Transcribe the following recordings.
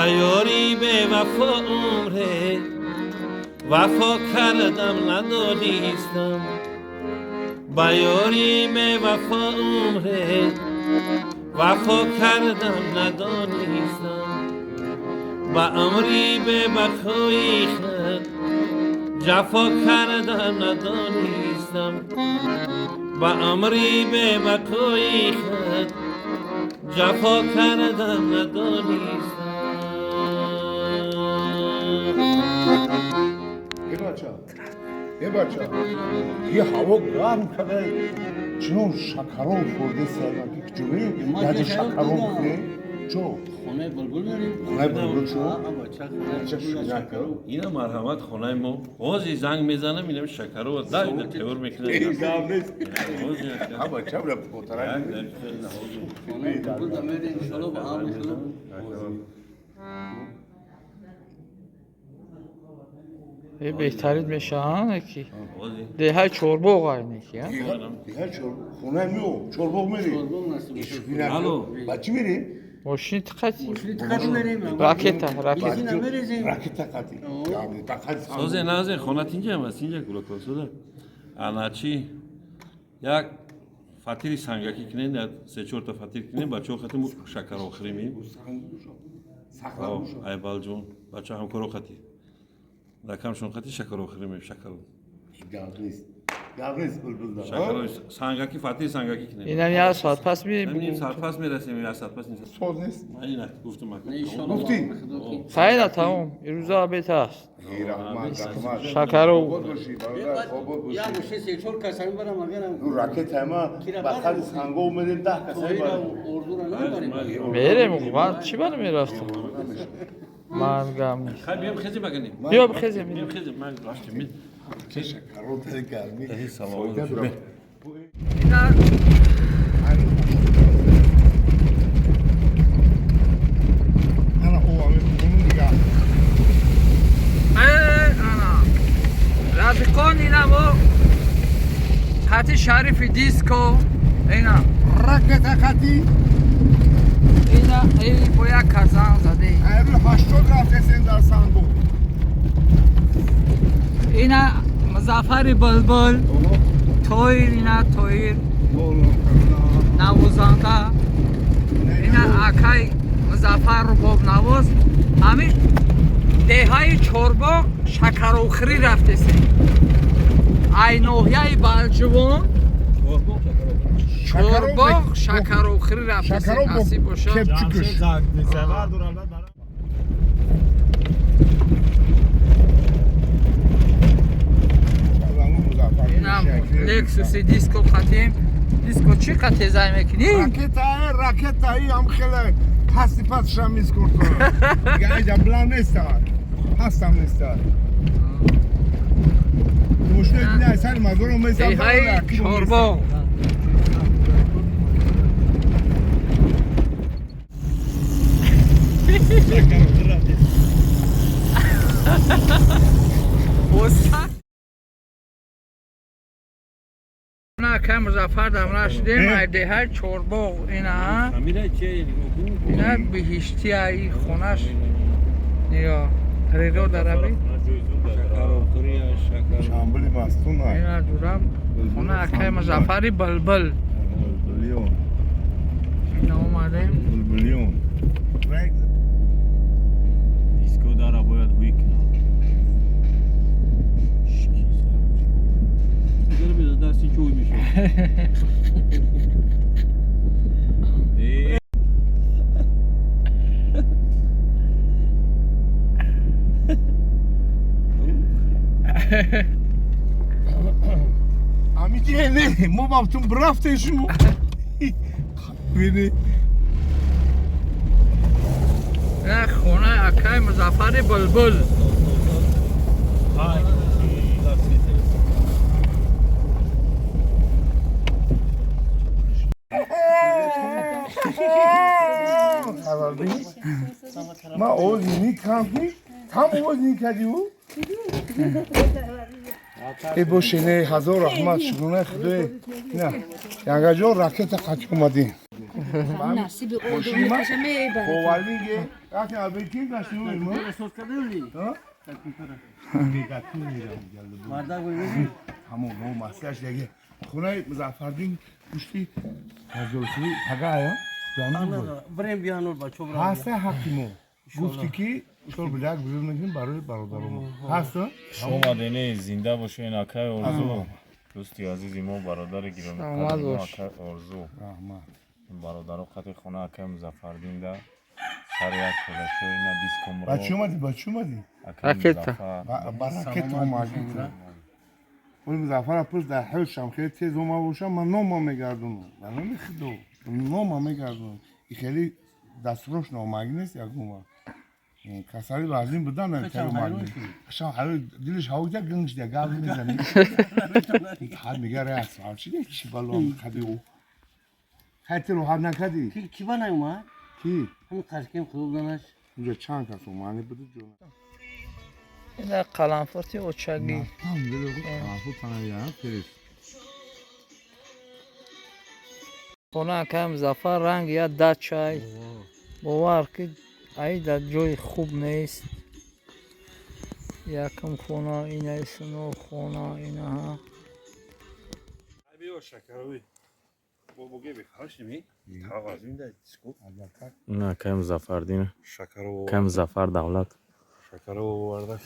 با یاری به وفا عمره وفا کردم ندانستم با یاری به وفا عمره وفا کردم ندانستم با عمری به بقای خود جفا کردم ندانستم با عمری به بقای خود جفا کردم ندانستم بچه یه هوا گرم کرده چون شکرون خورده سرمکی که جوی یعنی شکرون خورده چو خونه بلبل داریم خونه بلبل چو چه شکر اینا مرحمت خونه ما بازی زنگ میزنم اینم شکر رو دایما تور میکنه ها بچه بلا پوترک خونه بلبل داریم انشالله با هم میکنم بهترین میشه ها کی ده چوربه آقای نکی ها دیگه خونه میو چوربوغ میری بلبل نصیب شد الو بچه میری ماشین تقتی تقدیم میریم راکت یکی نمیریزیم راکت تقدی یعنی تقدی سازه نازه خونت اینجا هم هست اینجا کلوکو سوده انا چی یک فاتیری سنگاکی کنین سه چهار تا فاتیر کنین بچه ها خطیم شکر آخری می ای بالجون بچه هم کرو خطی رکمشون خطی شکر آخری می شکر گابریس بلبل دار شکر سنگاکی فاتیر سنگاکی کنین اینا یه ساعت پس می نیم ساعت پس میرسیم یا ساعت پس نیست سوز نیست نه گفتم مکن انشالله گفتی خیلی تمام روزا بیت است ای رحمت رحمت شکر و خود باشی برادر خود باشی یا گوشه سه چهار کسانی برم اگرم رو راکت همه بخل سنگو اومدیم 10 کسایی توی را بریم اردو را نمیبریم میریم من چی برم میرفتم من گم نیست خیلی بیام خیلی بگنیم بیا بخیزیم بیام خیلی من راشتم می که شکرون تر گرمی ای سلام فایده علیکم. برم. اینا انا او همه بکنون دیگه انا رفیقان اینا با خط شریف دیسکو اینا راکت خطی اینا ای با یک کسان زده ایرو 80 رفته سن در سنگو اینا مظفر بلبل تویر اینا تویر نوازنده اینا اکای مظفر رباب نواز همین دههای چوربا شکروخری رفته سی ای نوحیه بلجوان چوربا شکروخری رفته سی شکرو نصیب باشه کپچیکش اینم لکسوس دیسکو خطیم دیسکو چی خطی زای میکنی؟ راکت ای هم خیلی هستی پس شمیز کرد دیگه اینجا بلند نیست هستم نیست مشکل نه سر مزارو میسم دههای چوربا نه که مظفر دمنا شدیم دههای چوربا اینا میره چه اینا بهشتی ای خونش نیا ریدو دربی شامبلی مستون های اینا دورم خونه اکای مظفری بلبل بلیون اینا اومدیم بلیون دیسکو داره باید ویکنه دیگه بیاد دستی چوی میشه امیتی نه ما بافتون برافتشون بینی نه خونه اکای مظفری بلبل ما اوزینی کمی tam اوزینی کردی او ای باشه نه هزار رحمت شگونه خدای نه یعنی جا راکت قچ اومدی نصیب اردو میکشه میبره Kovalinge, yani abi kim kaçtı mı? Sos kadar değil. Ha? Bardak koyuyor. Tamam o masaj dege. Kunay Muzaffer'in kuşti hazırlığı paga ya. Canım bu. Anladım. Brem bir anur var. Çok rahat. Hasta hakim o. Gufti ki şol bilak birbirinin barодарım. Hasta? شما دنه زنده باشین اکای ارزو دوستی عزیزی ما برادر گیرم سلامت باش. اکای ارزو Rahman. برادر قطع خونه اکای مزفردین ده سر یک کلشوی نه 20 کمرو Bacı اومدی. اکای راکتا. مزفر Baraket اومدی. اون مزفر پس در حوشم خیلی تیز اومد باشم من نوما میگردونم. من نمیخدو. نوما میگردونم. این خیلی دستروش نوماگی نیست یک اومد. کسری بازیم بدن نه تر اومد. شام حالا دلش هاوجا گنگش دیگه گاو میزنی. حال میگه راست. چی دیگه چی بالام خدی او. خاطر رو حال نکردی. Ki bana ama. کی؟ Hani kaçkem kıldaş. اونجا چند کس اومدی بده جون. این قلمفرتی اوچگی tam böyle bu tane ya piriz. خونه که مزفر رنگ یا داد چای باور که ای در جای خوب نیست یکم خونه این است نو خونه اینا ها Abi o şakarovi. Bu gibi karış mi? Kavazim de çıkıp. نه اکای مزفردین Şakaro. اکای مزفر دولت Şakaro vardı.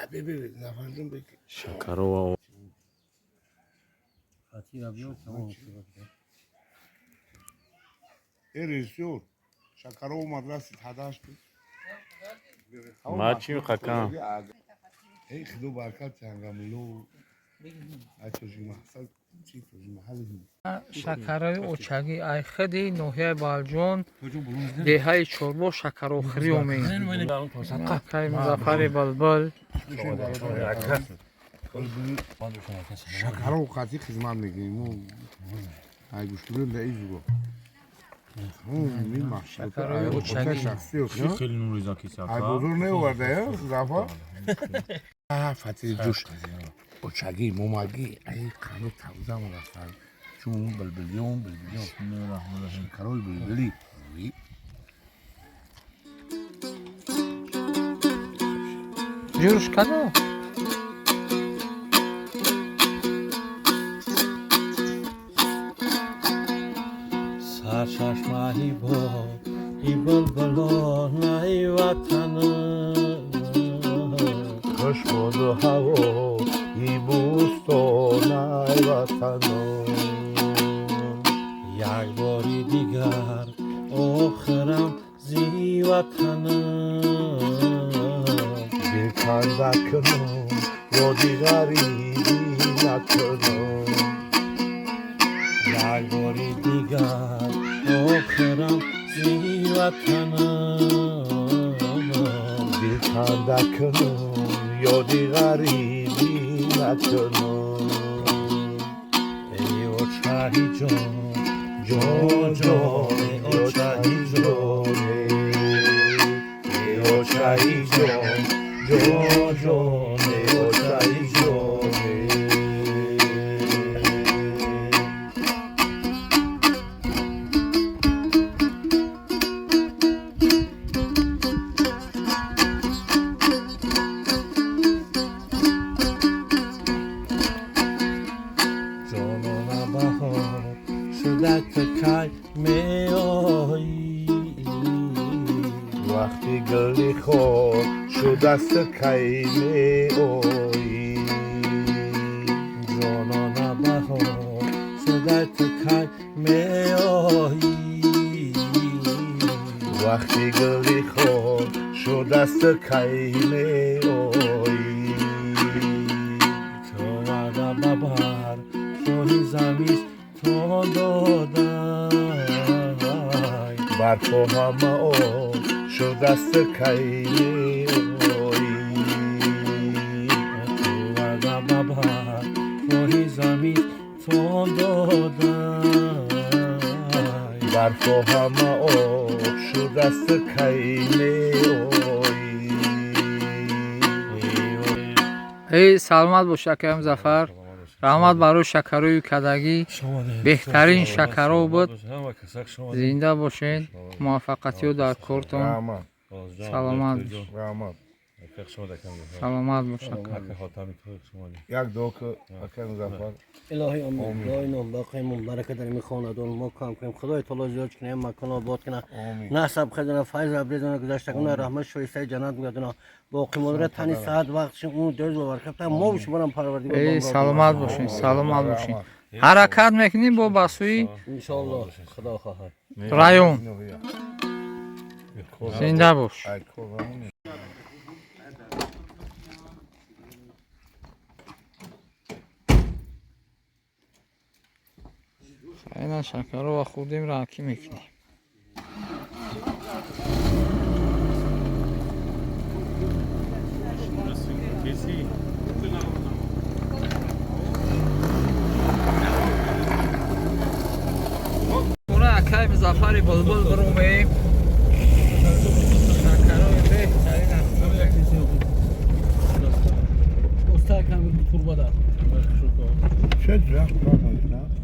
Abi bebe zaferdim peki. شکرو و Fatih abi yok tamam. رئیسور شکر و مدرسه هداش بود. ما چی قکم ای خدو برکت چنگاملو. اتوجی محصل چی توجی محلی. شکرهای اوچگی ای خدی نوحیه بالجون دیهای چوربو شکر آخری اومین که مزفر بلبل شکر و قاطی خدمت میگیم. ای گوشتون لایزو. می ماشین. شکرهای اوچگی شخصی اوکی. خیلی نوریزا کی ای ساکا بزرگ نیورده یا زفا. فتی جوش. اوچگی موماگی ای کانو تازه مراسم. چون بلبلیون. شکرهای بلبلی. جورش کنو Sarşaşmahi bo, ibol bolon ay vatanım. خوش بود و هوا ای بوستانای وطنم یک باری دیگر آخرم زی وطنم. بیکن نکنم یادگاری نکنم یک باری دیگر آخرم زی وطنم. بیکن نکنم یادگاری نکنم ای اوچهی جان جان جان ای اوچهی جان ای اوچهی جان جان جان ای اوچهی جان جانانه بهار شده که کی می آیی. وقتی گلی خود شده است کی می آیی جانانه بهار شده که کی می آیی. وقتی گلی خود شده است کی می آیی تو وعده ببر خواهی زمیش تو دادای. بر تو همه آب شده است کی می آیی تو وعده ببر خواهی زمیش تو دادای. بر تو همه آب شده است کی می آیی ای سلامت باشه که مزفر раҳмат барои шакарӯи кадагӣ беҳтарин шакаро буд. Зинда бошед, муваффақиятиё дар кортон. Rahmat. Саломат Rahmat. саломат бошед. Yak doku Hakan Muzaffar. الهی آمین داینام باقیمون برکت در میخواندون ما کام کنیم خدای تعالی زیاد کنه مکان آباد کنه نسب خدنا فیض ابریدون گذشته کنه رحمت شایسته جنت میگدونه باقیمون را تنی ساعت وقتش اون درز و برکت ما بش برام پروردگار ای саломат бошед, саломат бошед. ҳаракат мекунем бо басуи ان شاء الله خدا خواهد район. Зинда бош. Ay kollarını. айна шакаро ва хурдимро акӣ мекунем. Хуна акай Музаффари Булбул биромем. Шакарои беҳтарин استاد کم قرباده Şey cevap bakmadık ha.